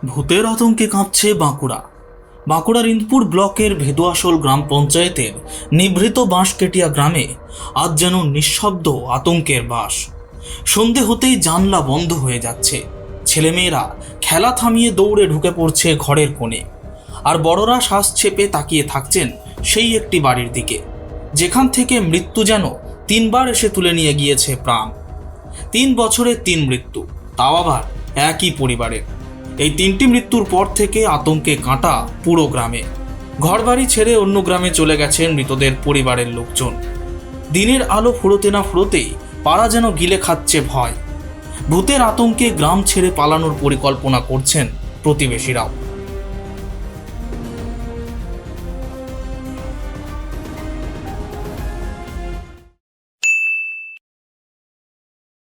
ভূতের আতঙ্কে কাঁপছে বাঁকুড়া। বাঁকুড়ার ইন্দপুর ব্লকের ভেদুয়াশোল গ্রাম পঞ্চায়েতের নিভৃত বাঁশকেটিয়া গ্রামে আজ যেন নিঃশব্দ আতঙ্কের বাস। সন্ধে হতেই জানলা বন্ধ হয়ে যাচ্ছে, ছেলেমেয়েরা খেলা থামিয়ে দৌড়ে ঢুকে পড়ছে ঘরের কোণে, আর বড়রা শ্বাস চেপে তাকিয়ে থাকছেন সেই একটি বাড়ির দিকে, যেখান থেকে মৃত্যু যেন তিনবার এসে তুলে নিয়ে গিয়েছে প্রাণ। 3 বছরে 3 মৃত্যু, তাও আবার একই পরিবারের। এই 3টি মৃত্যুর পর থেকে আতঙ্কে কাঁটা পুরো গ্রামে। ঘরবাড়ি ছেড়ে অন্য গ্রামে চলে গেছেন মৃতদের পরিবারের লোকজন। দিনের আলো ফুরোতে না ফুরোতেই পাড়া যেন গিলে খাচ্ছে ভয়। ভূতের আতঙ্কে গ্রাম ছেড়ে পালানোর পরিকল্পনা করছেন প্রতিবেশীরাও।